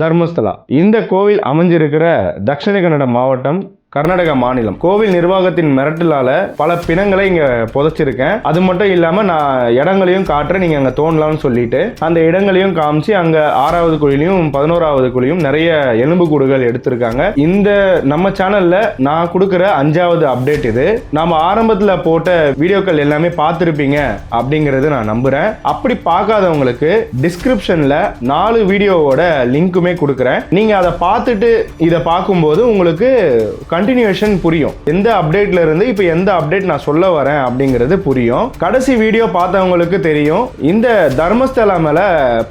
தர்மஸ்தலா இந்த கோவில் அமைஞ்சிருக்கிற தட்சிண கன்னட மாவட்டம், கர்நாடகா மாநிலம். கோவில் நிர்வாகத்தின் மிரட்டலால பல பிணங்களை இங்க புதைச்சிருக்கேன். அது மட்டும் இல்லாம நான் இடங்களையும் காட்டுறேன், நீங்க அங்க தோணலாம்னு சொல்லிட்டு அந்த இடங்களையும் காமிச்சு அங்க 6வது குழியிலையும் 11வது குழியும் நிறைய எலும்பு கூடுகள் எடுத்திருக்காங்க. இந்த நம்ம சேனல்ல நான் கொடுக்குற 5வது அப்டேட் இது. நாம ஆரம்பத்துல போட்ட வீடியோக்கள் எல்லாமே பார்த்துருப்பீங்க அப்படிங்கறது நான் நம்புறேன். அப்படி பார்க்காதவங்களுக்கு டிஸ்கிரிப்ஷன்ல 4 வீடியோவோட லிங்க்குமே கொடுக்குறேன். நீங்க அதை பார்த்துட்டு இதை பார்க்கும்போது உங்களுக்கு கண்டினியூஷன் புரியும். எந்த அப்டேட்ல இருந்து இப்போ எந்த அப்டேட் நான் சொல்ல வரேன் அப்படிங்கிறது புரியும். கடைசி வீடியோ பார்த்தவங்களுக்கு தெரியும், இந்த தர்மஸ்தலா மேல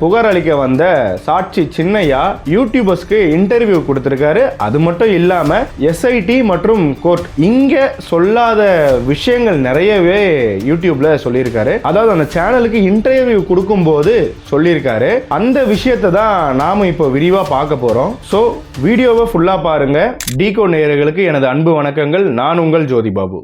புகார் அளிக்க வந்த சாட்சி சின்னையா யூடியூபர்ஸ்க்கு இன்டர்வியூ கொடுத்திருக்காரு. அது மட்டும் இல்லாம எஸ்ஐடி மற்றும் கோர்ட் இங்க சொல்லாத விஷயங்கள் நிறையவே யூடியூப்ல சொல்லியிருக்காரு. அதாவது அந்த சேனலுக்கு இன்டர்வியூ கொடுக்கும் போது சொல்லியிருக்காரு. அந்த விஷயத்தை தான் நாம இப்போ விரிவா பார்க்க போறோம். ஸோ வீடியோவை ஃபுல்லா பாருங்க. டீகோ நேயர்களுக்கு எனது அன்பு வணக்கங்கள். நான் உங்கள் ஜோதி பாபு.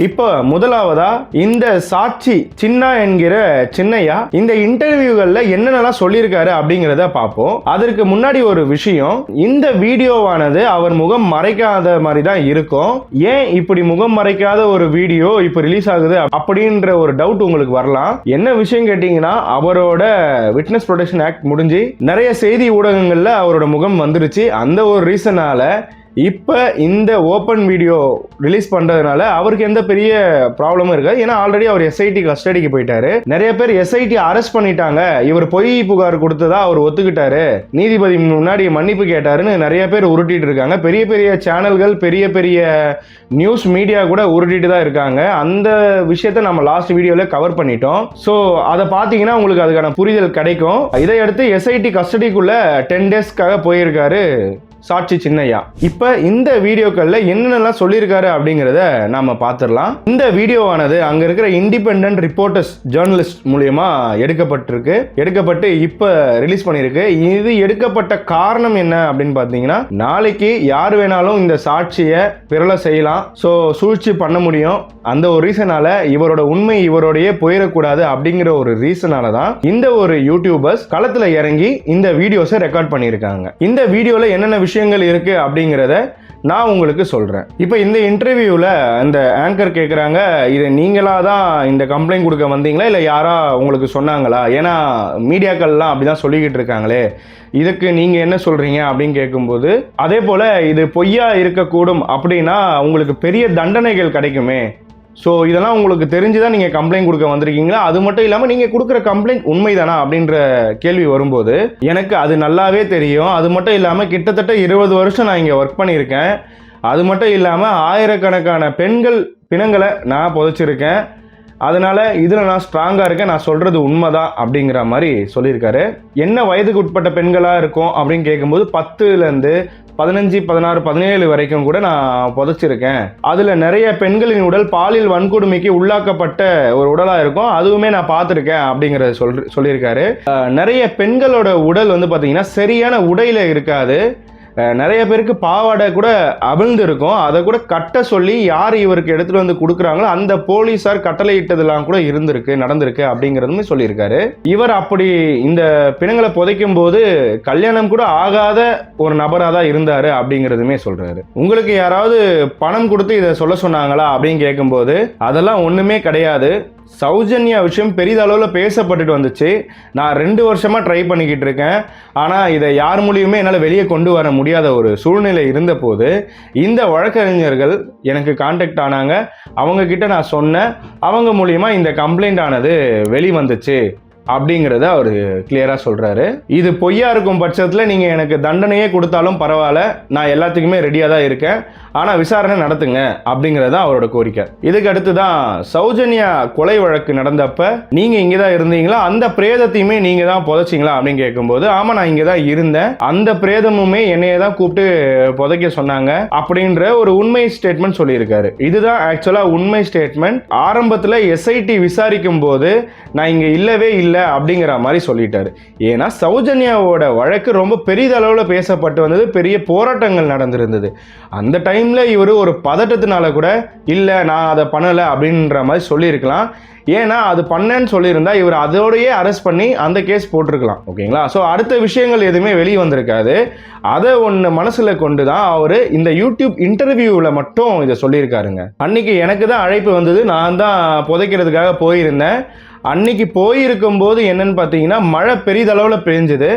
இப்போ முதலாவதா இந்த சாட்சி சின்னா என்கிற சின்னையா இந்த இன்டர்வியூகள்ல என்னென்னலாம் சொல்லியிருக்காரு அப்படிங்கிறத பார்ப்போம். அதற்கு முன்னாடி ஒரு விஷயம், இந்த வீடியோவானது அவர் முகம் மறைக்காத மாதிரி தான் இருக்கும். ஏன் இப்படி முகம் மறைக்காத ஒரு வீடியோ இப்போ ரிலீஸ் ஆகுது அப்படின்ற ஒரு டவுட் உங்களுக்கு வரலாம். என்ன விஷயம் கேட்டீங்கன்னா, அவரோட விட்னஸ் ப்ரொடெக்ஷன் ஆக்ட் முடிஞ்சு நிறைய செய்தி ஊடகங்கள்ல அவரோட முகம் வந்துருச்சு. அந்த ஒரு ரீசனால இப்போ இந்த ஓப்பன் வீடியோ ரிலீஸ் பண்ணுறதுனால அவருக்கு எந்த பெரிய ப்ராப்ளமும் இருக்காது. ஏன்னா ஆல்ரெடி அவர் எஸ்ஐடி கஸ்டடிக்கு போயிட்டாரு. நிறைய பேர் எஸ்ஐடி அரெஸ்ட் பண்ணிட்டாங்க, இவர் பொய் புகார் கொடுத்ததா அவர் ஒத்துக்கிட்டாரு, நீதிபதி முன்னாடி மன்னிப்பு கேட்டாருன்னு நிறைய பேர் உருட்டிட்டு இருக்காங்க. பெரிய பெரிய சேனல்கள், பெரிய பெரிய நியூஸ் மீடியா கூட உருட்டிட்டு தான் இருக்காங்க. அந்த விஷயத்தை நம்ம லாஸ்ட் வீடியோவில் கவர் பண்ணிட்டோம். ஸோ அதை பார்த்தீங்கன்னா உங்களுக்கு அதுக்கான புரிதல் கிடைக்கும். இதையடுத்து எஸ்ஐடி கஸ்டடிக்குள்ள 10 டேஸ்க்காக போயிருக்காரு சாட்சி சின்னையா. இப்ப இந்த வீடியோக்கள்ல என்னென்னலாம் சொல்லியிருக்காரு அப்படிங்கிறத நாம பார்த்துடலாம். இந்த வீடியோவானது அங்க இருக்கிற இண்டிபெண்டன்ட் ரிப்போர்ட்டர்ஸ் ஜேர்னலிஸ்ட் மூலியமா எடுக்கப்பட்டு இப்ப ரிலீஸ் பண்ணிருக்கு. இது எடுக்கப்பட்ட காரணம் என்ன அப்படின்னு பார்த்தீங்கன்னா, நாளைக்கு யார் வேணாலும் இந்த சாட்சியை பிறல செய்யலாம், ஸோ சூழ்ச்சி பண்ண முடியும். அந்த ஒரு ரீசனால இவரோட உண்மை இவரோடையே போயிடக்கூடாது அப்படிங்கிற ஒரு ரீசனால தான் இந்த ஒரு யூடியூபர்ஸ் களத்துல இறங்கி இந்த வீடியோஸை ரெக்கார்ட் பண்ணியிருக்காங்க. இந்த வீடியோல என்னென்ன விஷயங்கள் இருக்கு அப்படிங்கிறத நான் உங்களுக்கு சொல்றேன். இப்போ இந்த இன்டர்வியூல அந்த ஆங்கர் கேட்குறாங்க, இது நீங்களா தான் இந்த கம்ப்ளைண்ட் கொடுக்க வந்தீங்களா இல்லை யாரா உங்களுக்கு சொன்னாங்களா? ஏன்னா மீடியாக்கள்லாம் அப்படிதான் சொல்லிக்கிட்டு இருக்காங்களே, இதுக்கு நீங்க என்ன சொல்றீங்க அப்படின்னு கேட்கும்போது, அதே போல இது பொய்யா இருக்கக்கூடும் அப்படின்னா உங்களுக்கு பெரிய தண்டனைகள் கிடைக்குமே, ஸோ இதெல்லாம் உங்களுக்கு தெரிஞ்சுதான் நீங்கள் கம்ப்ளைண்ட் கொடுக்க வந்திருக்கீங்களா? அது மட்டும் இல்லாமல் நீங்கள் கொடுக்குற கம்ப்ளைண்ட் உண்மைதானா அப்படின்ற கேள்வி வரும்போது எனக்கு அது நல்லாவே தெரியும். அது மட்டும் இல்லாமல் கிட்டத்தட்ட 20 வருஷம் நான் இங்கே ஒர்க் பண்ணியிருக்கேன். அது மட்டும் இல்லாமல் ஆயிரக்கணக்கான பெண்கள் பிணங்களை நான் புதைச்சிருக்கேன். அதனால இதில் நான் ஸ்ட்ராங்காக இருக்கேன், நான் சொல்கிறது உண்மைதான் அப்படிங்கிற மாதிரி சொல்லியிருக்காரு. என்ன வயதுக்கு உட்பட்ட பெண்களாக இருக்கும் அப்படின்னு கேட்கும்போது 10லேருந்து 15, 16, 17 வரைக்கும் கூட நான் புதைச்சிருக்கேன். அதுல நிறைய பெண்களின் உடல் பாலியல் வன்கொடுமைக்கு உள்ளாக்கப்பட்ட ஒரு உடலா இருக்கும், அதுவுமே நான் பார்த்துருக்கேன் அப்படிங்கறத சொல்லியிருக்காரு. நிறைய பெண்களோட உடல் வந்து பாத்தீங்கன்னா சரியான உடையில இருக்காது. நிறைய பேருக்கு பாவாடை கூட அவிழ்ந்து இருக்கும், அதை கூட கட்ட சொல்லி யார் இவருக்கு எடுத்துட்டு வந்து கொடுக்குறாங்களோ அந்த போலீஸார் கட்டளை இட்டதெல்லாம் கூட நடந்திருக்கு அப்படிங்கிறதுமே சொல்லியிருக்காரு. இவர் அப்படி இந்த பிணங்களை புதைக்கும் போது கல்யாணம் கூட ஆகாத ஒரு நபராக தான் இருந்தாரு அப்படிங்கிறதுமே சொல்றாரு. உங்களுக்கு யாராவது பணம் கொடுத்து இதை சொல்ல சொன்னாங்களா அப்படின்னு கேட்கும்போது அதெல்லாம் ஒண்ணுமே கிடையாது. சௌஜன்யா விஷயம் பெரிதளவில் பேசப்பட்டுட்டு வந்துச்சு. நான் 2 வருஷமாக ட்ரை பண்ணிக்கிட்டு இருக்கேன். ஆனால் இதை யார் மூலியமே என்னால் வெளியே கொண்டு வர முடியாத ஒரு சூழ்நிலை இருந்த போது இந்த வழக்கறிஞர்கள் எனக்கு கான்டாக்ட் ஆனாங்க. அவங்க கிட்ட நான் சொன்னேன், அவங்க மூலியமாக இந்த கம்ப்ளைண்ட் ஆனது வெளிவந்துச்சு அப்படிங்கிறத அவர் கிளியரா சொல்றாரு. இது பொய்யா இருக்கும் பட்சத்துல நீங்க எனக்கு தண்டனையே கொடுத்தாலும் பரவாயில்ல, நான் எல்லாத்துக்குமே ரெடியா தான் இருக்கேன், ஆனா விசாரணை நடத்துங்க அப்படிங்கறத அவரோட கோரிக்கை. இதுக்கு அடுத்து தான் சௌஜன்யா கொலை வழக்கு நடந்தப்ப நீங்க இங்கதான் இருந்தீங்களா, அந்த பிரேதத்தையுமே நீங்க தான் புதைச்சிங்களா அப்படின்னு கேட்கும்போது, ஆமா நான் இங்க தான் இருந்தேன், அந்த பிரேதமுமே என்னைய தான் கூப்பிட்டு புதைக்க சொன்னாங்க அப்படின்ற ஒரு உண்மை ஸ்டேட்மெண்ட் சொல்லியிருக்காரு. இதுதான் ஆக்சுவலா உண்மை ஸ்டேட்மெண்ட். ஆரம்பத்துல எஸ்ஐடி விசாரிக்கும் போது நான் இங்க இல்லவே இல்லை அப்படிங்கிற மாதிரி சொல்லிட்டாரு. ஏன்னா சௌஜன்யாவோட வழக்கு ரொம்ப பெரிதளவுல பேசப்பட்டு வந்தது, பெரிய போராட்டங்கள் நடந்திருந்தது. அந்த டைம்ல இவர் ஒரு பதட்டத்தினால கூட இல்ல நான் அதை பண்ணல அப்படின்ற மாதிரி சொல்லியிருக்கலாம். ஏன்னா அது பண்ணேன்னு சொல்லியிருந்தா இவர் அதோடயே அரெஸ்ட் பண்ணி அந்த கேஸ் போட்டிருக்கலாம். ஓகேங்களா? ஸோ அடுத்த விஷயங்கள் எதுவுமே வெளியே வந்திருக்காது. அதை ஒன்று மனசுல கொண்டு தான் அவர் இந்த யூடியூப் இன்டர்வியூவில் மட்டும் இதை சொல்லியிருக்காருங்க. அன்னைக்கு எனக்கு தான் அழைப்பு வந்தது, நான் தான் புதைக்கிறதுக்காக போயிருந்தேன். அன்னைக்கு போயிருக்கும் போது என்னன்னு பார்த்தீங்கன்னா மழை பெரிதளவில் பெஞ்சுது.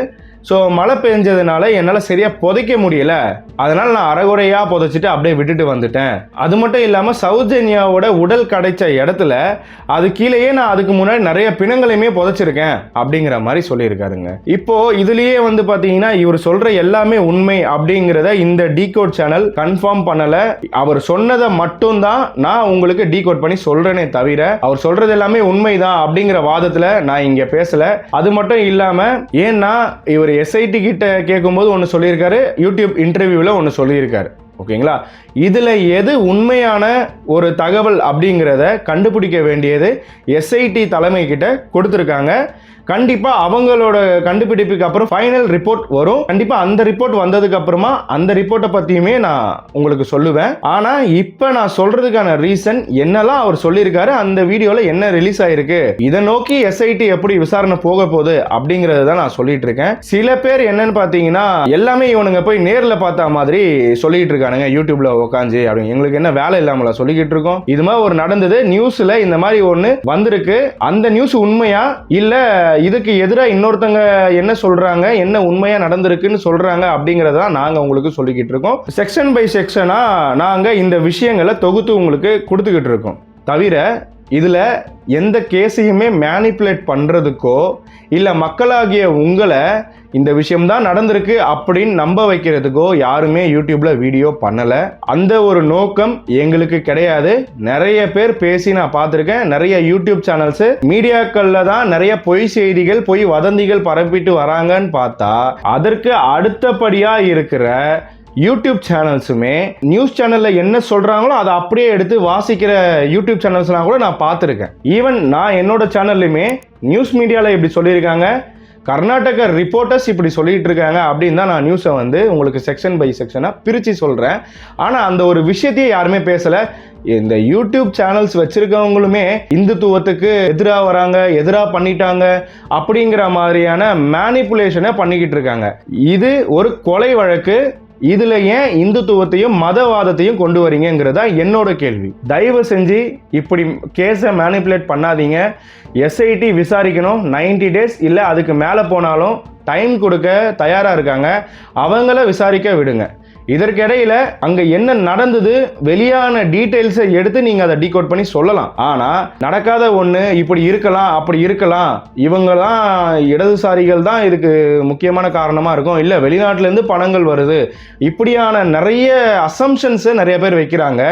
ஸோ மழை பெஞ்சதுனால என்னால் சரியாக புதைக்க முடியல, அதனால் நான் அரைகுறையாக புதைச்சிட்டு அப்படியே விட்டுட்டு வந்துட்டேன். அது மட்டும் இல்லாமல் சௌஜன்யாவோட உடல் கிடைச்ச இடத்துல அது கீழேயே நான் அதுக்கு முன்னாடி நிறைய பிணங்களையுமே புதைச்சிருக்கேன் அப்படிங்கிற மாதிரி சொல்லியிருக்காருங்க. இப்போ இதுலேயே வந்து பார்த்தீங்கன்னா இவர் சொல்கிற எல்லாமே உண்மை அப்படிங்கிறத இந்த டீகோட் சேனல் கன்ஃபார்ம் பண்ணலை. அவர் சொன்னதை மட்டும்தான் நான் உங்களுக்கு டீகோட் பண்ணி சொல்கிறேனே தவிர அவர் சொல்கிறது எல்லாமே உண்மைதான் அப்படிங்கிற வாதத்தில் நான் இங்கே பேசலை. அது மட்டும் இல்லாமல் ஏன்னா இவர் எஸ்ஐடி கிட்ட கேட்கும்போது ஒன்று சொல்லியிருக்காரு, யூடியூப் இன்டர்வியூவில் ஒன்று சொல்லியிருக்காரு. ஓகேங்களா? இதில் எது உண்மையான ஒரு தகவல் அப்படிங்கிறத கண்டுபிடிக்க வேண்டியது எஸ்ஐடி தலைமை கிட்ட கொடுத்துருக்காங்க. கண்டிப்பாக அவங்களோட கண்டுபிடிப்புக்கு அப்புறம் ஃபைனல் ரிப்போர்ட் வரும். கண்டிப்பாக அந்த ரிப்போர்ட் வந்ததுக்கு அப்புறமா அந்த ரிப்போர்ட்டை பற்றியுமே நான் உங்களுக்கு சொல்லுவேன். ஆனால் இப்போ நான் சொல்றதுக்கான ரீசன் என்னெல்லாம் அவர் சொல்லியிருக்காரு, அந்த வீடியோவில் என்ன ரிலீஸ் ஆயிருக்கு, இதை நோக்கி எஸ்ஐடி எப்படி விசாரணை போக போகுது அப்படிங்கிறது தான் நான் சொல்லிட்டு இருக்கேன். சில பேர் என்னன்னு பார்த்தீங்கன்னா எல்லாமே இவனுங்க போய் நேரில் பார்த்த மாதிரி சொல்லிட்டு இருக்கானுங்க யூடியூப்ல உட்காந்து. அப்படி எங்களுக்கு என்ன வேலை இல்லாமல சொல்லிக்கிட்டு இருக்கோம். இது மாதிரி ஒரு நடந்தது நியூஸ்ல இந்த மாதிரி ஒன்று வந்திருக்கு, அந்த நியூஸ் உண்மையா இல்லை இதுக்கு எதிராக இன்னொருத்தங்க என்ன சொல்றாங்க, என்ன உண்மையா நடந்திருக்குன்னு சொல்றாங்க அப்படிங்கறத நாங்க உங்களுக்கு சொல்லிக்கிட்டு இருக்கோம். செக்ஷன் பை செக்ஷனா நாங்க இந்த விஷயங்களை தொகுத்து உங்களுக்கு கொடுத்துக்கிட்டு இருக்கோம். தவிர இதுல எந்த கேஸையுமே மேனிப்புலேட் பண்றதுக்கோ இல்ல மக்களாகிய உங்களை இந்த விஷயம் தான் நடந்திருக்கு அப்படின்னு நம்ப வைக்கிறதுக்கோ யாருமே யூடியூப்ல வீடியோ பண்ணல. அந்த ஒரு நோக்கம் எங்களுக்கு கிடையாது. நிறைய பேர் பேசி நான் பார்த்துருக்கேன். நிறைய யூடியூப் சேனல்ஸ் மீடியாக்கள்ல தான் நிறைய பொய் செய்திகள் பொய் வதந்திகள் பரப்பிட்டு வராங்கன்னு பார்த்தா அதற்கு அடுத்தபடியா இருக்கிற யூடியூப் சேனல்ஸுமே நியூஸ் சேனல்ல என்ன சொல்றாங்களோ அதை அப்படியே எடுத்து வாசிக்கிற யூடியூப் சேனல்ஸ்லாம் கூட நான் பார்த்துருக்கேன். ஈவன் நான் என்னோட சேனல்லையுமே நியூஸ் மீடியாவில் இப்படி சொல்லியிருக்காங்க, கர்நாடக ரிப்போர்ட்டர்ஸ் இப்படி சொல்லிட்டு இருக்காங்க அப்படின்னு தான் நான் நியூஸை வந்து உங்களுக்கு செக்ஷன் பை செக்ஷனாக பிரித்து சொல்கிறேன். ஆனால் அந்த ஒரு விஷயத்தையே யாருமே பேசலை. இந்த யூடியூப் சேனல்ஸ் வச்சிருக்கவங்களுமே இந்துத்துவத்துக்கு எதிராக வராங்க, எதிராக பண்ணிட்டாங்க அப்படிங்கிற மாதிரியான மேனிப்புலேஷனை பண்ணிக்கிட்டு இருக்காங்க. இது ஒரு கொலை வழக்கு. இதுல ஏன் இந்துத்துவத்தையும் மதவாதத்தையும் கொண்டு வரீங்கிறதா என்னோட கேள்வி. தயவு செஞ்சு இப்படி கேஸை மேனிப்புலேட் பண்ணாதீங்க. எஸ்ஐடி விசாரிக்கணும். 90 days இல்ல அதுக்கு மேல போனாலும் டைம் கொடுக்க தயாரா இருக்காங்க. அவங்கள விசாரிக்க விடுங்க. இதற்கிடையில அங்க என்ன நடந்தது வெளியான டீடைல்ஸை எடுத்து நீங்க அதை டீகோட் பண்ணி சொல்லலாம். ஆனா நடக்காத ஒண்ணு இப்படி இருக்கலாம் அப்படி இருக்கலாம், இவங்க தான் இடதுசாரிகள் தான் இதுக்கு முக்கியமான காரணமா இருக்கும், இல்ல வெளிநாட்டுல இருந்து பணங்கள் வருது, இப்படியான நிறைய அசம்ஷன்ஸ் நிறைய பேர் வைக்கிறாங்க.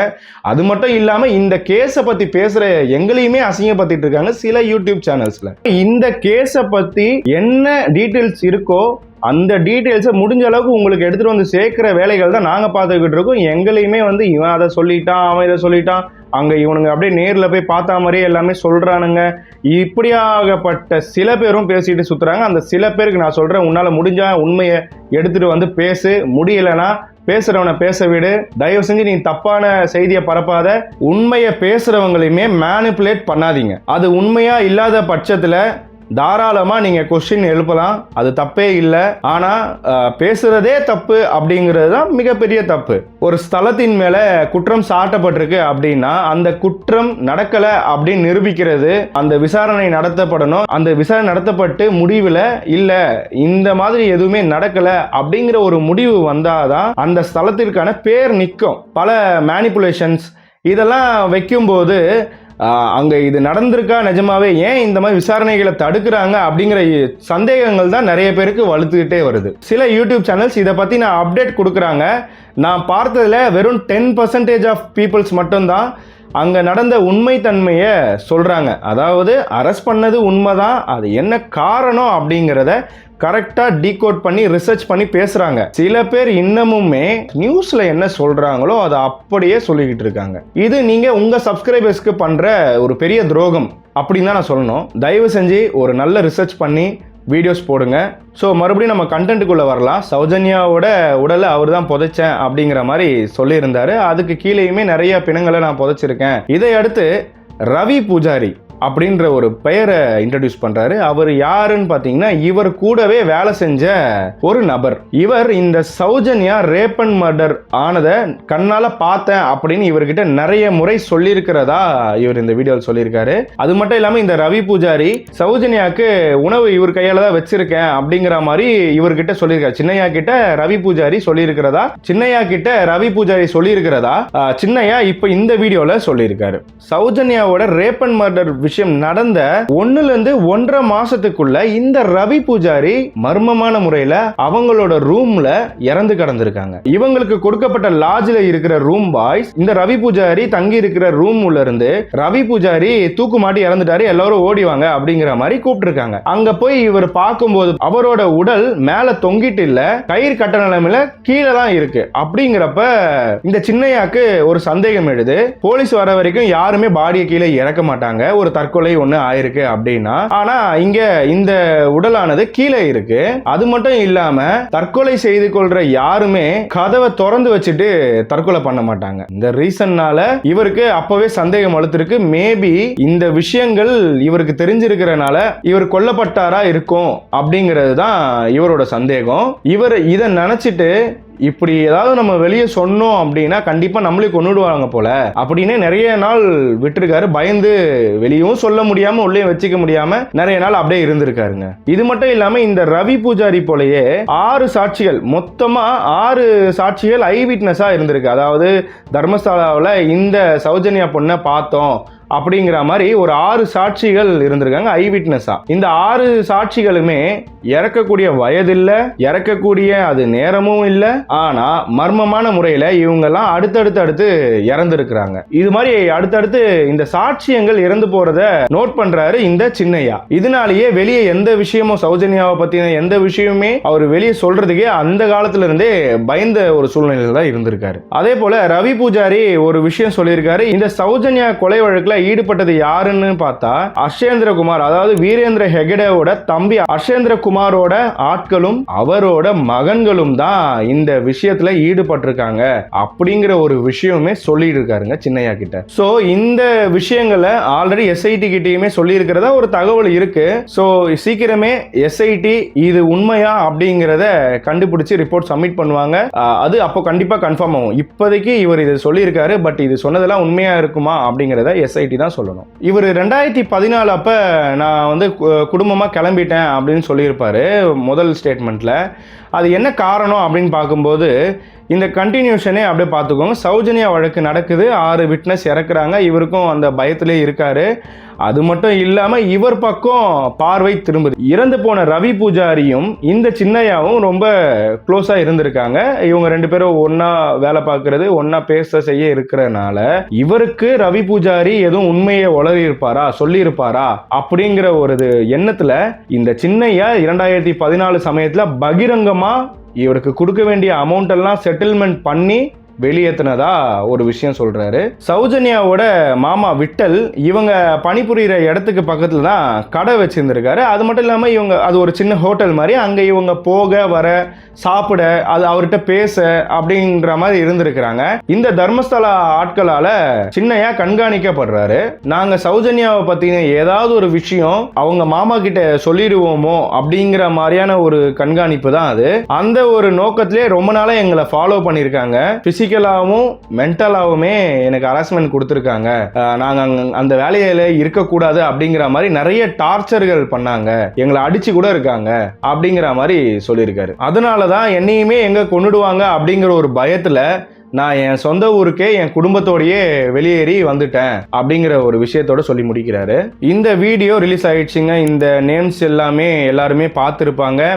அது மட்டும் இல்லாம இந்த கேஸை பத்தி பேசுற எங்களையுமே அசிங்கப்படுத்திட்டு இருக்காங்க சில யூடியூப் சேனல்ஸ்ல. இந்த கேஸை பத்தி என்ன டீடைல்ஸ் இருக்கோ அந்த டீட்டெயில்ஸை முடிஞ்ச அளவுக்கு உங்களுக்கு எடுத்துகிட்டு வந்து சேர்க்குற வேலைகள் தான் நாங்கள் பார்த்துக்கிட்டு இருக்கோம். எங்களையுமே வந்து இவன் அதை சொல்லிட்டான் அவன் இதை சொல்லிட்டான், அங்கே இவனுங்க அப்படியே நேரில் போய் பார்த்தா மாதிரியே எல்லாமே சொல்கிறானுங்க, இப்படியாகப்பட்ட சில பேரும் பேசிட்டு சுற்றுறாங்க. அந்த சில பேருக்கு நான் சொல்கிறேன், உன்னால் முடிஞ்சா உண்மையை எடுத்துகிட்டு வந்து பேசு, முடியலைன்னா பேசுறவனை பேச விடு. தயவு செஞ்சு நீ தப்பான செய்தியை பரப்பாத. உண்மையை பேசுறவங்களையுமே மேனிப்புலேட் பண்ணாதீங்க. அது உண்மையா இல்லாத பட்சத்தில் தாராளமா நீங்க கொஸ்டின் எழுப்பலாம், அது தப்பே இல்லை. ஆனா பேசுறதே தப்பு அப்படிங்கிறது தான் மிகப்பெரிய தப்பு. ஒரு ஸ்தலத்தின் மேல குற்றம் சாட்டப்பட்டிருக்கு அப்படின்னா அந்த குற்றம் நடக்கல அப்படின்னு நிரூபிக்கிறது அந்த விசாரணை நடத்தப்படணும். அந்த விசாரணை நடத்தப்பட்டு முடிவுல இல்ல இந்த மாதிரி எதுவுமே நடக்கல அப்படிங்கிற ஒரு முடிவு வந்தாதான் அந்த ஸ்தலத்திற்கான பேர் நிற்கும். பல மேனிப்புலேஷன்ஸ் இதெல்லாம் வைக்கும்போது அங்க இது நடந்திருக்கா நிஜமாவே, ஏன் இந்த மாதிரி விசாரணைகளை தடுக்கிறாங்க அப்படிங்கிற சந்தேகங்கள் தான் நிறைய பேருக்கு வலுத்துக்கிட்டே வருது. சில யூடியூப் சேனல்ஸ் இதை பத்தி நான் அப்டேட் கொடுக்குறாங்க. நான் பார்த்ததுல வெறும் 10% ஆஃப் பீப்புள்ஸ் மட்டும்தான் அங்க நடந்த உண்மைத்தன்மையை சொல்றாங்க. அதாவது அரெஸ்ட் பண்ணது உண்மைதான், அது என்ன காரணம் அப்படிங்கிறத கரெக்டா டீகோட் பண்ணி ரிசர்ச் பண்ணி பேசுறாங்க. சில பேர் இன்னமுமே நியூஸ்ல என்ன சொல்றாங்களோ அதை அப்படியே சொல்லிக்கிட்டு இருக்காங்க. இது நீங்க உங்க சப்ஸ்கிரைபர்ஸ்க்கு பண்ற ஒரு பெரிய துரோகம் அப்படின்னு தான் நான் சொல்லணும். தயவு செஞ்சு ஒரு நல்ல ரிசர்ச் பண்ணி வீடியோஸ் போடுங்க. ஸோ மறுபடியும் நம்ம கண்டென்ட்டுக்குள்ளே வரலாம். சௌஜன்யாவோட உடலை அவர் தான் புதைச்சேன் அப்படிங்கிற மாதிரி சொல்லியிருந்தாரு. அதுக்கு கீழேயுமே நிறைய பிணங்களை நான் புதைச்சிருக்கேன். இதை அடுத்து ரவி பூஜாரி அப்படின்ற ஒரு பெயரை இன்ட்ரடியூஸ் பண்றாரு. அவர் யாருன்னு பார்த்தீங்கன்னா, இவர் கூடவே வேலை செஞ்ச ஒரு நபர். இவர் இந்த சௌஜன்யா ரேப் அண்ட் மர்டர் ஆனதை கண்ணால பார்த்தேன் அப்படின்னு இவர்கிட்ட நிறைய முறை சொல்லியிருக்கிறதா இவர் இந்த வீடியோவில் சொல்லியிருக்காரு. அது மட்டும் இல்லாமல் இந்த ரவி பூஜாரி சௌஜன்யாவுக்கு உணவு இவர் கையால தான் வச்சிருக்கேன் அப்படிங்கிற மாதிரி இவர்கிட்ட சொல்லியிருக்காரு. சின்னையா கிட்ட ரவி பூஜாரி சொல்லியிருக்கிறதா சின்னையா இப்ப இந்த வீடியோல சொல்லியிருக்காரு. சௌஜன்யாவோட ரேப் அண்ட் மர்டர் விஷயம் நடந்த 1.5 மாசத்துக்குள்ள இந்த ரவி பூஜாரி மர்மமான முறையில அவங்களோட ரூம்ல இறந்து கிடந்திருக்காங்க. இவங்களுக்கு கொடுக்கப்பட்ட லாட்ஜ்ல இருக்கிற ரூம் பாய்ஸ் இந்த ரவி பூஜாரி தங்கி இருக்கிற ரூம்ல இருந்து ரவி பூஜாரி தூக்கு மாட்டி இறந்துட்டாரு, எல்லாரும் ஓடிவாங்க அப்படிங்கிற மாதிரி கூப்பிட்டுருக்காங்க. அங்க போய் இவர் பார்க்கும்போது அவரோட உடல் மேல தொங்கிட்டு இல்ல, கயிறு கட்ட நிலைமையில கீழே தான் இருக்கு. அப்படிங்கிறப்ப இந்த சின்னையாக்கு ஒரு சந்தேகம் எழுது. போலீஸ் வர வரைக்கும் யாருமே பாடியை கீழே இறக்க மாட்டாங்க, ஒரு தற்கொலை ஒண்ணு ஆயிருக்கு அப்படின்னா. ஆனா இங்க இந்த உடலானது கீழே இருக்கு. அது மட்டும் இல்லாம தற்கொலை செய்து கொள்ற யாருமே கதவை திறந்து வச்சுட்டு தற்கொலை பண்ண மாட்டாங்க. இந்த ரீசன்னால இவருக்கு அப்பவே சந்தேகம் வலுத்திருக்கு. மேபி இந்த விஷயங்கள் இவருக்கு தெரிஞ்சிருக்கிறனால இவர் கொல்லப்பட்டாரா இருக்கும் அப்படிங்கிறது தான் இவரோட சந்தேகம். இவர் இதை நினைச்சிட்டு இப்படி ஏதாவது நம்ம வெளியே சொன்னோம் அப்படின்னா கண்டிப்பா நம்மளே கொன்னுடுவாங்க போல அப்படின்னு நிறைய நாள் விட்டுருக்காரு. பயந்து வெளியும் சொல்ல முடியாம உள்ளே வச்சுக்க முடியாம நிறைய நாள் அப்படியே இருந்திருக்காருங்க. இது மட்டும் இல்லாம இந்த ரவி பூஜாரி போலயே 6 சாட்சிகள், மொத்தமா 6 சாட்சிகள் ஐ விட்னஸா இருந்திருக்கு. அதாவது தர்மசாலாவில் இந்த சௌஜன்யா பொண்ணை பார்த்தோம் அப்படிங்கிற மாதிரி ஒரு 6 சாட்சிகள் இருந்திருக்காங்க ஐ விட்னஸா. இந்த 6 சாட்சிகளுமே இறக்கக்கூடிய வயதில்லை, இறக்கக்கூடிய அது நேரமும் இல்லை. ஆனா மர்மமான முறையில இவங்க எல்லாம் அடுத்து இறந்திருக்கிறாங்க. இது மாதிரி அடுத்தடுத்து இந்த சாட்சியங்கள் இறந்து போறத நோட் பண்றாரு இந்த சின்னையா. இதனாலேயே வெளியே எந்த விஷயமும் சௌஜன்யாவை பத்தின எந்த விஷயமே அவர் வெளியே சொல்றதுக்கே அந்த காலத்துல இருந்தே பயந்த ஒரு சூழ்நிலையில தான் இருந்திருக்காரு. அதே போல ரவி பூஜாரி ஒரு விஷயம் சொல்லியிருக்காரு. இந்த சௌஜன்யா கொலை வழக்குல ஈடுபட்டது யாருன்னு பார்த்தா அர்ஷேந்திர குமார், அதாவது வீரேந்திர ஹெகடேவோட தம்பி அர்ஷேந்திர குமாரோட ஆட்களும் அவரோட மகன்களும் தான் இந்த விஷயத்துல ஈடுபட்டிருக்காங்க அப்படிங்கிற ஒரு விஷயமே சொல்லிட்டு இருக்காருங்க சின்னையா கிட்ட. சோ இந்த விஷயங்களை ஆல்ரெடி எஸ்ஐடி கிட்டயுமே சொல்லி இருக்கிறதா ஒரு தகவல் இருக்கு. சோ சீக்கிரமே எஸ்ஐடி இது உண்மையா அப்படிங்கிறத கண்டுபிடிச்சு ரிப்போர்ட் சப்மிட் பண்ணுவாங்க. அது அப்போ கண்டிப்பா கன்ஃபார்ம் ஆகும். இப்போதைக்கு இவர் இது சொல்லியிருக்காரு, பட் இது சொன்னதெல்லாம் உண்மையா இருக்குமா அப்படிங்கிறத எஸ்ஐடி தான் சொல்லணும். இவர் 2014 அப்ப நான் வந்து குடும்பமா கிளம்பிட்டேன் அப்படின்னு சொல்லியிருப்பாரு முதல் ஸ்டேட்மெண்ட்ல. அது என்ன காரணம் அப்படின்னு பார்க்கும்போது இந்த கண்டினியூஷனே அப்படியே பார்த்துக்கோங்க. சௌஜன்யா வழக்கு நடக்குது, 6 விட்னஸ் இறக்குறாங்க, இவருக்கும் அந்த பயத்திலே இருக்காரு. அது மட்டும் இல்லாம இவர் பக்கம் பார்வை திரும்புது. இறந்து போன ரவி பூஜாரியும் இந்த சின்னையாவும் ரொம்ப க்ளோஸா இருந்திருக்காங்க. இவங்க 2 பேரும் ஒன்னா வேலை பார்க்கறது, ஒன்னா பேச செய்ய இருக்கிறதுனால இவருக்கு ரவி பூஜாரி எதுவும் உண்மையை உளறி இருப்பாரா, சொல்லி இருப்பாரா அப்படிங்கிற ஒரு எண்ணத்துல இந்த சின்னையா 2014 சமயத்துல பகிரங்கமா இவருக்கு கொடுக்க வேண்டிய அமௌண்ட் எல்லாம் செட்டில்மெண்ட் பண்ணி வெளியேற்றினதா ஒரு விஷயம் சொல்றாரு. சௌஜன்யாவோட மாமா விட்டல் இவங்க பணிபுரியிற இடத்துக்கு பக்கத்துல தான் கடை வச்சிருந்திருக்காரு. அது மட்டும் இல்லாம இவங்க அது ஒரு சின்ன ஹோட்டல் மாதிரி, அங்க இவங்க போக வர சாப்பிட அது அவர்கிட்ட பேச அப்படின்ற மாதிரி இருந்திருக்கிறாங்க. இந்த தர்மஸ்தலா ஆட்களால சின்னையா கண்காணிக்கப்படுறாரு. நாங்க சௌஜன்யாவை பத்தின ஏதாவது ஒரு விஷயம் அவங்க மாமா கிட்ட சொல்லிடுவோமோ அப்படிங்கிற மாதிரியான ஒரு கண்காணிப்பு தான் அது. அந்த ஒரு நோக்கத்திலே ரொம்ப நாளா எங்களை ஃபாலோ பண்ணியிருக்காங்க. பிசிக்கலாவும் மென்டலாவுமே எனக்கு ஹராஸ்மெண்ட் கொடுத்துருக்காங்க. நாங்க அந்த வேலையில இருக்கக்கூடாது அப்படிங்கிற மாதிரி நிறைய டார்ச்சர்கள் பண்ணாங்க, எங்களை அடிச்சு கூட இருக்காங்க அப்படிங்கிற மாதிரி சொல்லியிருக்காரு. அதனாலதான் என்னையுமே எங்க கொண்டுடுவாங்க அப்படிங்கிற ஒரு பயத்துல நான் என் சொந்த ஊருக்கே என் குடும்பத்தோடயே வெளியேறி வந்துட்டேன் அப்படிங்கிற ஒரு விஷயத்தோட சொல்லி முடிக்கிறாரு. இந்த வீடியோ ரிலீஸ் ஆயிடுச்சுங்க. இந்த நேம்ஸ் எல்லாருமே பார்த்துருப்பாங்க.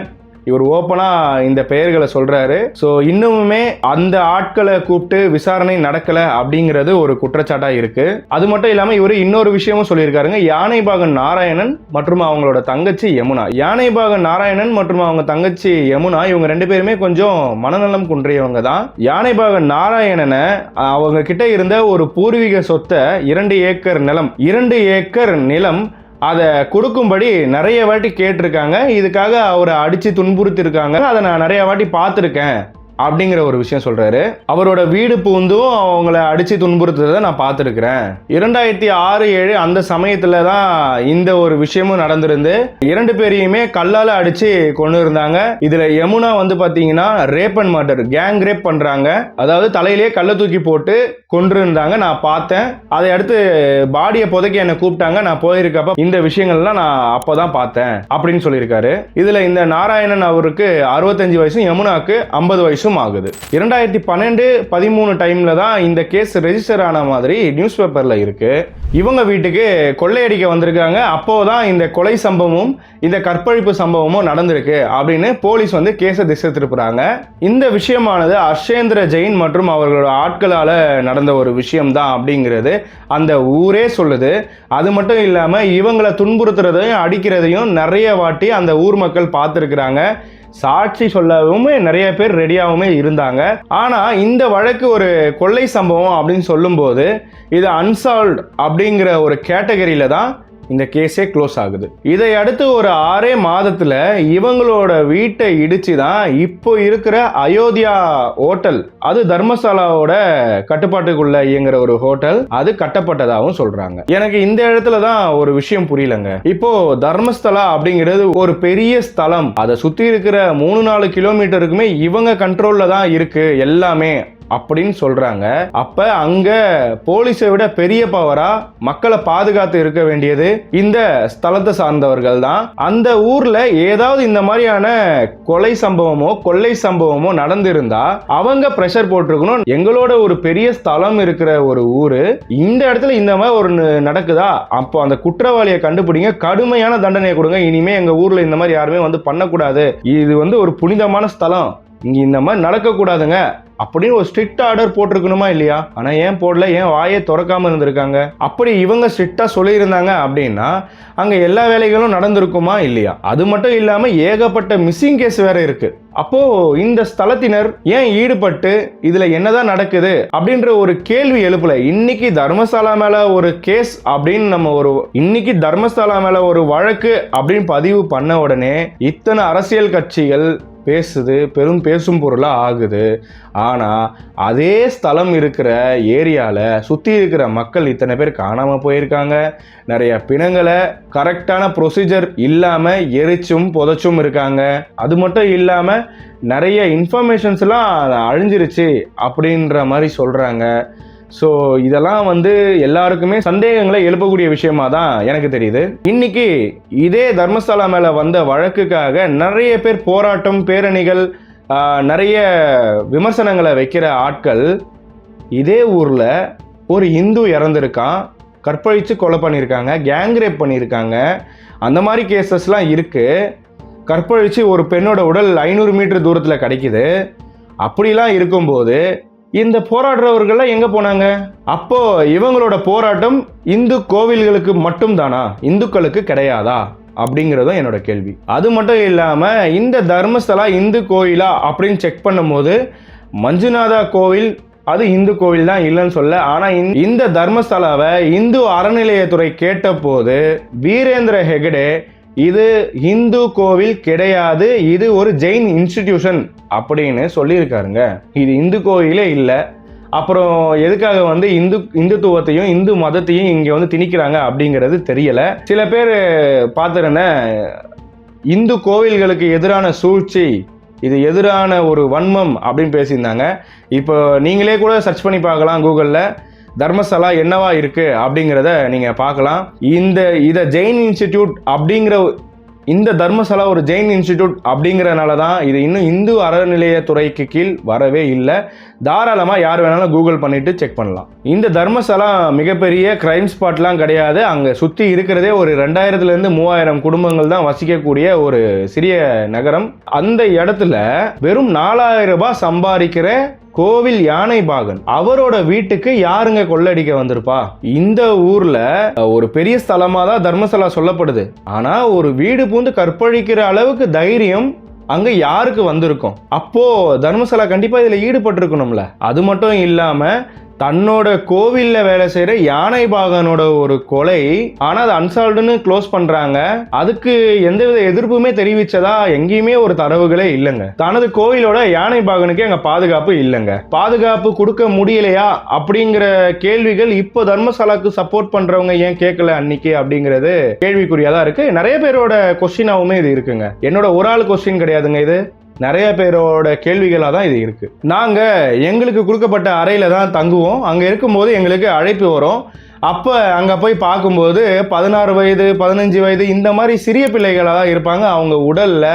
இவர் ஓப்பனா இந்த பெயர்களை சொல்றாரு. ஸோ இன்னுமே அந்த ஆட்களை கூப்பிட்டு விசாரணை நடக்கல அப்படிங்கிறது ஒரு குற்றச்சாட்டா இருக்கு. அது மட்டும் இல்லாம இவர் இன்னொரு விஷயமும் சொல்லியிருக்காருங்க. யானைபாகன் நாராயணன் மற்றும் அவங்களோட தங்கச்சி யமுனா. யானைபாகன் நாராயணன் மற்றும் அவங்க தங்கச்சி யமுனா இவங்க 2 பேருமே கொஞ்சம் மனநலம் குன்றியவங்க தான். யானைபாகன் நாராயணனை அவங்க கிட்ட இருந்த ஒரு பூர்வீக சொத்தை 2 ஏக்கர் நிலம் அதை கொடுக்கும்படி நிறைய வாட்டி கேட்டிருக்காங்க. இதுக்காக அவரை அடிச்சு துன்புறுத்திருக்காங்க. அதை நான் நிறைய வாட்டி பார்த்துருக்கேன் அப்படிங்கிற ஒரு விஷயம் சொல்றாரு. அவரோட வீடு பூந்தும் அவங்கள அடிச்சு துன்புறுத்துறதை நான் பார்த்துருக்கிறேன். 2006-7 அந்த சமயத்துல தான் இந்த ஒரு விஷயமும் நடந்திருந்து 2 பேரையுமே கல்லால அடிச்சு கொண்டு இருந்தாங்க. இதுல யமுனா பாத்தீங்கன்னா rape and murder, gang rape பண்றாங்க. அதாவது தலையிலேயே கல்லை தூக்கி போட்டு கொண்டு இருந்தாங்க. நான் பார்த்தேன். அதை அடுத்து பாடியை புதைக்க என்ன கூப்பிட்டாங்க. நான் போயிருக்கப்ப இந்த விஷயங்கள்லாம் நான் அப்பதான் பார்த்தேன் அப்படின்னு சொல்லியிருக்காரு. இதுல இந்த நாராயணன் அவருக்கு 65 வயசும் யமுனாக்கு 50 வயசு ஆகுது. 2012-13 டைம்ல தான் இந்த கேஸ் ரெஜிஸ்டர் ஆன மாதிரி நியூஸ் பேப்பர்ல இருக்கு. இவங்க வீட்டுக்கு கொள்ளையடிக்க வந்திருக்காங்க. அப்போதான் இந்த கொலை சம்பவமும் இந்த கற்பழிப்பு சம்பவமும் நடந்திருக்கு அப்படின்னு போலீஸ் கேஸை திசை திருப்புறாங்க. இந்த விஷயமானது அர்ஷேந்திர ஜெயின் மற்றும் அவர்களோட ஆட்களால நடந்த ஒரு விஷயம் தான் அப்படிங்கிறது அந்த ஊரே சொல்லுது. அது மட்டும் இல்லாம இவங்களை துன்புறுத்துறதையும் அடிக்கிறதையும் நிறைய வாட்டி அந்த ஊர் மக்கள் பார்த்துருக்குறாங்க. சாட்சி சொல்லவும் நிறைய பேர் ரெடியாகவுமே இருந்தாங்க. ஆனா இந்த வழக்கு ஒரு கொள்ளை சம்பவம் அப்படின்னு சொல்லும்போது இது அன்சால்வ்ட் அப்படிங்கிற ஒரு கேட்டகரியில தான் இந்த கேஸே க்ளோஸ் ஆகுது. இதை அடுத்து ஒரு 6 மாதத்துல இவங்களோட வீட்டை இடிச்சு தான் இப்போ இருக்கிற அயோத்தியா ஹோட்டல், அது தர்மசாலாவோட கட்டுப்பாட்டுக்குள்ள இயங்குற ஒரு ஹோட்டல், அது கட்டப்பட்டதாகவும் சொல்றாங்க. எனக்கு இந்த இடத்துல தான் ஒரு விஷயம் புரியலங்க. இப்போ தர்மஸ்தலா அப்படிங்கிறது ஒரு பெரிய ஸ்தலம். அதை சுத்தி இருக்கிற 3-4 கிலோமீட்டருக்குமே இவங்க கண்ட்ரோல்ல தான் இருக்கு எல்லாமே அப்படின்னு சொல்றாங்க. அப்ப அங்க போலீஸை விட பெரிய பவரா மக்களை பாதுகாத்து இருக்க வேண்டியது இந்த ஸ்தலத்தை சார்ந்தவர்கள் தான். அந்த ஊர்ல ஏதாவது இந்த மாதிரியான கொலை சம்பவமோ கொள்ளை சம்பவமோ நடந்திருந்தா அவங்க பிரஷர் போட்டிருக்கணும். எங்களோட ஒரு பெரிய ஸ்தலம் இருக்கிற ஒரு ஊரு, இந்த இடத்துல இந்த மாதிரி ஒரு நடக்குதா, அப்போ அந்த குற்றவாளியை கண்டுபிடிங்க, கடுமையான தண்டனையை கொடுங்க. இனிமே எங்க ஊர்ல இந்த மாதிரி யாருமே பண்ணக்கூடாது. இது ஒரு புனிதமான ஸ்தலம், இங்க இந்த மாதிரி நடக்க கூடாதுங்க அப்படின்னு ஒரு ஸ்ட்ரிக்ட் ஆர்டர் போட்டிருக்கணுமா இல்லையா? ஆனா ஏன் போடல? ஏன் வாயை திறக்காம இருந்திருக்காங்க? அப்படி இவங்க ஸ்ட்ரிக்டா சொல்லியிருந்தாங்க அப்படின்னா அங்க எல்லா வேலைகளும் நடந்திருக்குமா இல்லையா? அது மட்டும் இல்லாம ஏகப்பட்ட மிஸ்ஸிங் கேஸ் வேற இருக்கு. அப்போ இந்த ஸ்தலத்தினர் ஏன் ஈடுபட்டு இதுல என்னதான் நடக்குது அப்படின்ற ஒரு கேள்வி எழுப்பல. இன்னைக்கு தர்மசாலா மேல ஒரு கேஸ் அப்படின்னு இன்னைக்கு தர்மசாலா மேல ஒரு வழக்கு அப்படின்னு பதிவு பண்ண உடனே இத்தனை அரசியல் கட்சிகள் பேசுது, பெரும் பேசும் பொருளா ஆகுது. ஆனா அதே ஸ்தலம் இருக்கிற ஏரியால சுத்தி இருக்கிற மக்கள் இத்தனை பேர் காணாம போயிருக்காங்க. நிறைய பிணங்களை கரெக்டான ப்ரொசீஜர் இல்லாம எரிச்சும் புதைச்சும் இருக்காங்க. அது மட்டும் இல்லாம நிறைய இன்ஃபர்மேஷன்ஸ் எல்லாம் அழிஞ்சிருச்சு அப்படின்ற மாதிரி சொல்றாங்க. ஸோ இதெல்லாம் எல்லாருக்குமே சந்தேகங்களை எழுப்பக்கூடிய விஷயமா தான் எனக்கு தெரியுது. இன்னைக்கு இதே தர்மஸ்தலா மேல வந்த வழக்குக்காக நிறைய பேர் போராட்டம், பேரணிகள், நிறைய விமர்சனங்களை வைக்கிற ஆட்கள், இதே ஊர்ல ஒரு இந்து இறந்திருக்கான், கற்பழிச்சு கொலை பண்ணியிருக்காங்க, கேங் ரேப் பண்ணியிருக்காங்க, அந்த மாதிரி கேசஸ்லாம் இருக்கு. கற்பழிச்சு ஒரு பெண்ணோட உடல் 500 மீட்டர் தூரத்தில் கிடைக்குது. அப்படிலாம் இருக்கும்போது இந்த போராடுறவர்கள்லாம் எங்க போனாங்க? அப்போ இவங்களோட போராட்டம் இந்து கோவில்களுக்கு மட்டும் தானா, இந்துக்களுக்கு கிடையாதா அப்படிங்கிறதும் என்னோட கேள்வி. அது மட்டும் இல்லாம இந்த தர்மஸ்தலா இந்து கோயிலா அப்படின்னு செக் பண்ணும்போது மஞ்சுநாதா கோவில் அது இந்து கோவில் தான் இல்லைன்னு சொல்ல. ஆனா இந்த தர்மஸ்தலாவை இந்து அறநிலையத்துறை கேட்ட போது வீரேந்திர ஹெகடே இது இந்து கோவில் கிடையாது, இது ஒரு ஜெயின் இன்ஸ்டிடியூஷன் அப்படின்னு சொல்லியிருக்காருங்க. இது இந்து கோயிலே இல்லை. அப்புறம் எதுக்காக இந்துத்துவத்தையும் இந்து மதத்தையும் இங்க திணிக்கிறாங்க அப்படிங்கிறது தெரியல. சில பேர் பார்த்துருந்தேன், இந்து கோவில்களுக்கு எதிரான சூழ்ச்சி, இது எதிரான ஒரு வன்மம் அப்படின்னு பேசியிருந்தாங்க. இப்போ நீங்களே கூட சர்ச் பண்ணி பார்க்கலாம் கூகுளில், தர்மசாலா என்னவா இருக்கு அப்படிங்கிறத நீங்க பார்க்கலாம். இதை ஜெயின் இன்ஸ்டிடியூட் அப்படிங்கிற இந்த தர்மசாலா ஒரு ஜெயின் இன்ஸ்டிடியூட் அப்படிங்கிறனால தான் இது இன்னும் இந்து அறநிலையத்துறைக்கு கீழ் வரவே இல்லை. தாராளமாக யார் வேணாலும் கூகுள் பண்ணிட்டு செக் பண்ணலாம். இந்த தர்மசாலா மிகப்பெரிய கிரைம் ஸ்பாட்லாம் கிடையாது. அங்கே சுற்றி இருக்கிறதே ஒரு 2000 to 3000 குடும்பங்கள் தான் வசிக்கக்கூடிய ஒரு சிறிய நகரம். அந்த இடத்துல வெறும் 4000 ரூபாய் சம்பாதிக்கிற கோவில் யானைபாகன் அவரோட வீட்டுக்கு யாருங்க கொள்ளடிக்க வந்திருப்பா? இந்த ஊர்ல ஒரு பெரிய ஸ்தலமா தான் தர்மசாலா சொல்லப்படுது. ஆனா ஒரு வீடு பூந்து கற்பழிக்கிற அளவுக்கு தைரியம் அங்க யாருக்கு வந்திருக்கும்? அப்போ தர்மசாலா கண்டிப்பா இதுல ஈடுபட்டிருக்கணும்ல. அது மட்டும் இல்லாம தன்னோட கோவில்ல வேலை செய்யற யானைபாகனோட ஒரு கொலை, ஆனா அது அன்சால்வ்டுன்னு க்ளோஸ் பண்றாங்க. அதுக்கு எந்தவித எதிர்ப்புமே தெரிவிச்சதா எங்கேயுமே ஒரு தரவுகளே இல்லைங்க. தனது கோவிலோட யானைபாகனுக்கு அங்க பாதுகாப்பு இல்லைங்க. பாதுகாப்பு கொடுக்க முடியலையா அப்படிங்கிற கேள்விகள் இப்போ தர்மசாலாக்கு சப்போர்ட் பண்றவங்க ஏன் கேட்கல அன்னைக்கு அப்படிங்கிறது கேள்விக்குறியாதான் இருக்கு. நிறைய பேரோட கொஸ்டினாவுமே இது இருக்குங்க. என்னோட ஒரு ஆள் கொஸ்டின் கிடையாதுங்க, இது நிறைய பேரோட கேள்விகளாக தான் இது இருக்கு. நாங்கள் எங்களுக்கு கொடுக்கப்பட்ட அறையில் தான் தங்குவோம். அங்கே இருக்கும்போது எங்களுக்கு அழைப்பு வரும். அப்போ அங்கே போய் பார்க்கும்போது 16 வயது 15 வயது இந்த மாதிரி சிறிய பிள்ளைகளாக தான் இருப்பாங்க. அவங்க உடலில்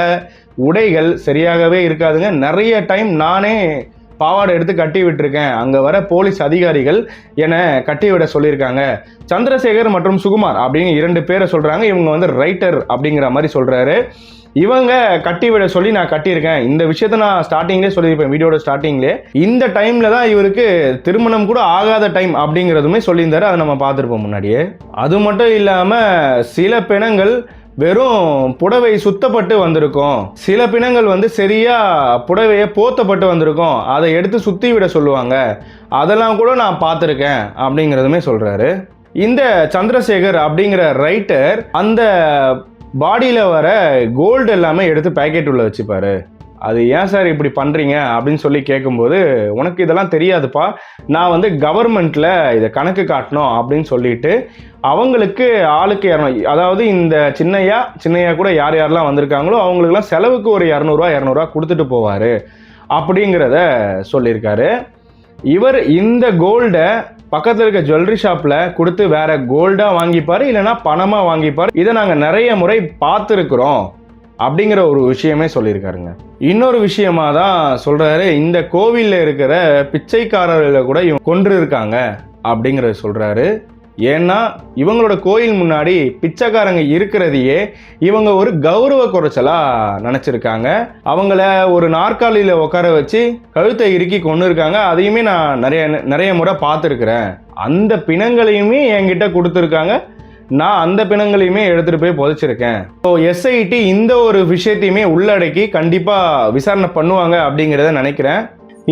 உடைகள் சரியாகவே இருக்காதுங்க. நிறைய டைம் நானே பாவாடை எடுத்து கட்டி விட்டுருக்கேன். அங்கே வர போலீஸ் அதிகாரிகள் என்னை கட்டி விட சொல்லியிருக்காங்க. சந்திரசேகர் மற்றும் சுகுமார் அப்படின்னு 2 பேரை சொல்கிறாங்க. இவங்க வந்து ரைட்டர் அப்படிங்கிற மாதிரி சொல்கிறாரு. இவங்க கட்டி விட சொல்லி நான் கட்டியிருக்கேன். இந்த விஷயத்த நான் ஸ்டார்டிங்லேயே சொல்லியிருப்பேன், வீடியோட ஸ்டார்டிங்லேயே. இந்த டைம்ல தான் இவருக்கு திருமணம் கூட ஆகாத டைம் அப்படிங்கிறதுமே சொல்லியிருந்தாரு. அதை நம்ம பார்த்துருப்போம் முன்னாடியே. அது மட்டும் இல்லாமல் சில பிணங்கள் வெறும் புடவை சுத்தப்பட்டு வந்திருக்கும். சில பிணங்கள் வந்து சரியா புடவையை போத்தப்பட்டு வந்திருக்கும். அதை எடுத்து சுத்தி விட சொல்லுவாங்க. அதெல்லாம் கூட நான் பார்த்துருக்கேன் அப்படிங்கிறதுமே சொல்றாரு. இந்த சந்திரசேகர் அப்படிங்கிற ரைட்டர் அந்த பாடியில் வர கோல்டு எல்லாமே எடுத்து பேக்கெட் உள்ள வச்சுப்பாரு. அது ஏன் சார் இப்படி பண்ணுறீங்க அப்படின்னு சொல்லி கேட்கும்போது, உனக்கு இதெல்லாம் தெரியாதுப்பா, நான் வந்து கவர்மெண்ட்டில் இதை கணக்கு காட்டணும் அப்படின்னு சொல்லிட்டு அவங்களுக்கு ஆளுக்கு 200, அதாவது இந்த சின்னையா கூட யார் யாரெல்லாம் வந்திருக்காங்களோ அவங்களுக்குலாம் செலவுக்கு ஒரு 200 கொடுத்துட்டு போவார் அப்படிங்கிறத சொல்லியிருக்காரு. இவர் இந்த கோல்டை பக்கத்தில் இருக்க ஜுவல்லரி ஷாப்பில் கொடுத்து வேற கோல்டாக வாங்கிப்பார், இல்லைனா பணமாக வாங்கிப்பார். இதை நாங்கள் நிறைய முறை பார்த்துருக்குறோம் அப்படிங்கிற ஒரு விஷயமே சொல்லியிருக்காருங்க. இன்னொரு விஷயமா தான் சொல்கிறாரு, இந்த கோவிலில் இருக்கிற பிச்சைக்காரர்களை கூட இவங்க கொன்று இருக்காங்க அப்படிங்கிறத சொல்கிறாரு. ஏன்னா இவங்களோட கோயில் முன்னாடி பிச்சைக்காரங்க இருக்கிறதையே இவங்க ஒரு கௌரவ குறைச்சலா நினைச்சிருக்காங்க. அவங்கள ஒரு நாற்காலியில உட்கார வச்சு கழுத்தை இறுக்கி கொண்டு இருக்காங்க. அதையுமே நான் நிறைய முறை பார்த்துருக்கிறேன். அந்த பிணங்களையுமே என்கிட்ட கொடுத்துருக்காங்க. நான் அந்த பிணங்களையுமே எடுத்துட்டு போய் புதைச்சிருக்கேன். ஸோ எஸ்ஐடி இந்த ஒரு விஷயத்தையுமே உள்ளடக்கி கண்டிப்பா விசாரணை பண்ணுவாங்க அப்படிங்கிறத நினைக்கிறேன்.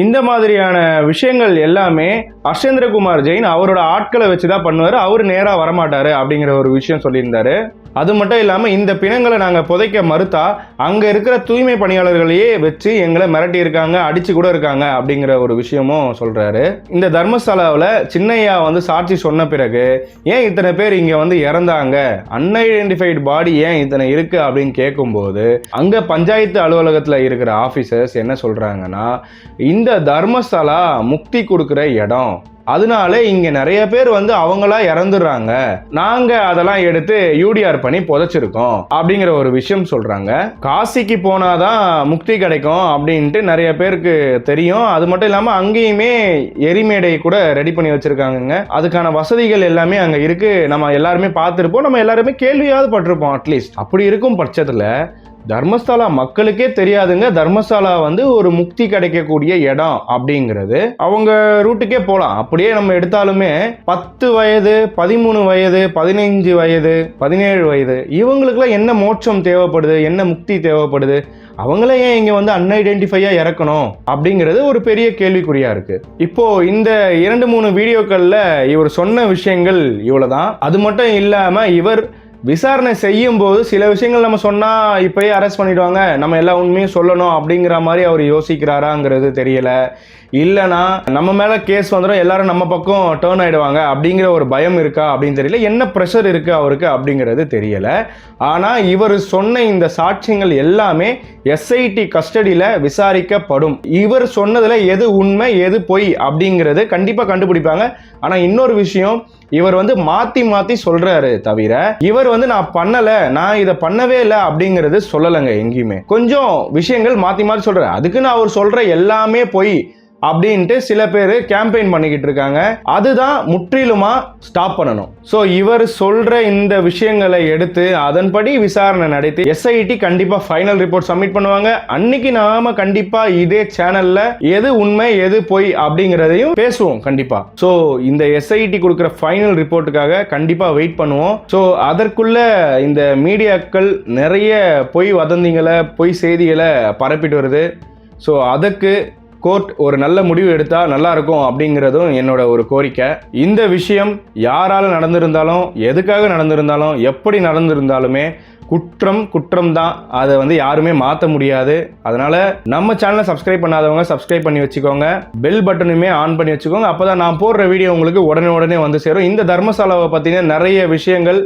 இந்த மாதிரியான விஷயங்கள் எல்லாமே ஹர்ஷேந்திரகுமார் ஜெயின் அவரோட ஆட்களை வச்சுதான் பண்ணுவாரு. அவரு நேரா வரமாட்டாரு அப்படிங்கிற ஒரு விஷயம் சொல்லியிருந்தாரு. அது மட்டும் இல்லாம இந்த பிணங்களை நாங்க புதைக்க மறுத்தா அங்க இருக்கிற தூய்மை பணியாளர்களையே வச்சு எங்களை மிரட்டி இருக்காங்க, அடிச்சு கூட இருக்காங்க அப்படிங்கிற ஒரு விஷயமும் சொல்றாரு. இந்த தர்மசாலாவில் சின்னையா வந்து சாட்சி சொன்ன பிறகு ஏன் இத்தனை பேர் இங்க வந்து இறந்தாங்க, அன்ஐடென்டிஃபைடு பாடி ஏன் இத்தனை இருக்கு அப்படின்னு கேட்கும்போது அங்க பஞ்சாயத்து அலுவலகத்துல இருக்கிற ஆபீசர்ஸ் என்ன சொல்றாங்கன்னா, இந்த தர்மசாலா முக்தி கொடுக்கிற இடம், அதனால இங்க நிறைய பேர் வந்து அவங்களா இறந்துடுறாங்க, நாங்க அதெல்லாம் எடுத்து யூடிஆர் பண்ணி புதைச்சிருக்கோம் அப்படிங்கிற ஒரு விஷயம் சொல்றாங்க. காசிக்கு போனாதான் முக்தி கிடைக்கும் அப்படின்ட்டு நிறைய பேருக்கு தெரியும். அது மட்டும் இல்லாம அங்கேயுமே எரிமேடை கூட ரெடி பண்ணி வச்சிருக்காங்க. அதுக்கான வசதிகள் எல்லாமே அங்க இருக்கு. நம்ம எல்லாருமே பார்த்திருப்போம், நம்ம எல்லாருமே கேள்வியாவது பட்டிருப்போம் அட்லீஸ்ட். அப்படி இருக்கும் பட்சத்துல தர்மசாலா மக்களுக்கே தெரியாதுங்க தர்மசாலா வந்து ஒரு முக்தி கிடைக்கக்கூடிய இடம் அப்படிங்கிறது. அவங்க ரூட்டுக்கே போகலாம். அப்படியே நம்ம எடுத்தாலுமே 10 வயது 13 வயது 15 வயது 17 வயது இவங்களுக்குலாம் என்ன மோட்சம் தேவைப்படுது, என்ன முக்தி தேவைப்படுது, அவங்கள ஏன் இங்க வந்து அன்ஐடென்டிஃபையா இறக்கணும் அப்படிங்கிறது ஒரு பெரிய கேள்விக்குறியா இருக்கு. இப்போ இந்த 2-3 வீடியோக்கள்ல இவர் சொன்ன விஷயங்கள் இவ்வளவுதான். அது மட்டும் இல்லாம இவர் விசாரணை செய்யும் போது சில விஷயங்கள் நம்ம சொன்னா இப்பயே அரெஸ்ட் பண்ணிடுவாங்க, நம்ம எல்லா உண்மையும் சொல்லணும் அப்படிங்கிற மாதிரி அவர் யோசிக்கிறாராங்கிறது தெரியல. இல்லைனா நம்ம மேல கேஸ் வந்துடும், எல்லாரும் நம்ம பக்கம் டேர்ன் ஆயிடுவாங்க அப்படிங்கிற ஒரு பயம் இருக்கா அப்படின்னு தெரியல. என்ன ப்ரெஷர் இருக்கு அவருக்கு அப்படிங்கிறது தெரியல. ஆனா இவர் சொன்ன இந்த சாட்சியங்கள் எல்லாமே எஸ்ஐடி கஸ்டடியில விசாரிக்கப்படும். இவர் சொன்னதுல எது உண்மை எது பொய் அப்படிங்கிறது கண்டிப்பா கண்டுபிடிப்பாங்க. ஆனா இன்னொரு விஷயம், இவர் வந்து மாத்தி மாத்தி சொல்றாரு தவிர இவர் இவர் வந்து நான் பண்ணல, நான் இதை பண்ணவே இல்லை அப்படிங்கிறது சொல்லலைங்க. எங்கேயுமே கொஞ்சம் விஷயங்கள் மாத்தி மாத்தி சொல்றாரு. அதுக்குன்னு அவர் சொல்ற எல்லாமே போய் அப்படின்ட்டு சில பேர் கேம்பெயின் பண்ணிக்கிட்டு இருக்காங்க. அதுதான் முற்றிலுமா ஸ்டாப் பண்ணணும். ஸோ இவர் சொல்ற இந்த விஷயங்களை எடுத்து அதன்படி விசாரணை நடத்தி SIT கண்டிப்பா ஃபைனல் ரிப்போர்ட் சப்மிட் பண்ணுவாங்க. அன்னைக்கு நாம கண்டிப்பா இதே சேனல்ல எது உண்மை எது பொய் அப்படிங்கிறதையும் பேசுவோம் கண்டிப்பா. ஸோ இந்த SIT கொடுக்குற ஃபைனல் ரிப்போர்ட்டுக்காக கண்டிப்பா வெயிட் பண்ணுவோம். ஸோ அதற்குள்ள இந்த மீடியாக்கள் நிறைய பொய் வதந்திகளை பொய் செய்திகளை பரப்பிட்டு வருது. ஸோ அதுக்கு கோர்ட் ஒரு நல்ல முடிவு எடுத்தா நல்லா இருக்கும் அப்படிங்கிறதும் என்னோட ஒரு கோரிக்கை. இந்த விஷயம் யாரால நடந்திருந்தாலும் எதுக்காக நடந்திருந்தாலும் எப்படி நடந்திருந்தாலுமே குற்றம் தான். அதை வந்து யாருமே மாற்ற முடியாது. அதனால நம்ம சேனலை சப்ஸ்கிரைப் பண்ணாதவங்க சப்ஸ்கிரைப் பண்ணி வச்சுக்கோங்க. பெல் பட்டனுமே ஆன் பண்ணி வச்சுக்கோங்க. அப்பதான் நான் போடுற வீடியோ உங்களுக்கு உடனே வந்து சேரும். இந்த தர்மசாலாவை பத்தின நிறைய விஷயங்கள்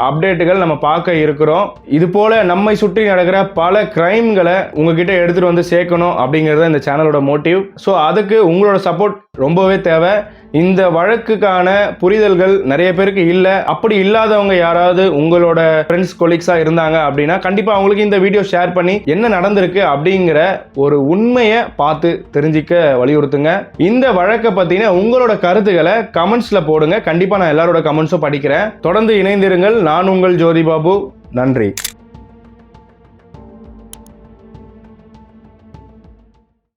அப்டேட்டுகள் நம்ம பார்க்க இருக்கிறோம். இது போல நம்மை சுற்றி நடக்கிற பல கிரைம்களை உங்ககிட்ட எடுத்துட்டு வந்து சேர்க்கணும் அப்படிங்கிறது இந்த சேனலோட மோட்டிவ். ஸோ அதுக்கு உங்களோட சப்போர்ட் ரொம்பவே தேவை. இந்த வழக்குக்கான புரிதல்கள் நிறைய பேருக்கு இல்லை. அப்படி இல்லாதவங்க யாராவது உங்களோட ஃப்ரெண்ட்ஸ் கொலீக்ஸா இருந்தாங்க அப்படின்னா கண்டிப்பா அவங்களுக்கு இந்த வீடியோ ஷேர் பண்ணி என்ன நடந்திருக்கு அப்படிங்கிற ஒரு உண்மையை பார்த்து தெரிஞ்சிக்க வலியுறுத்துங்க. இந்த வழக்கை பத்தின உங்களோட கருத்துக்களை கமெண்ட்ஸ்ல போடுங்க. கண்டிப்பா நான் எல்லாரோட கமெண்ட்ஸும் படிக்கிறேன். தொடர்ந்து இணைந்திருங்கள். நான் உங்கள் ஜோதி பாபு. நன்றி.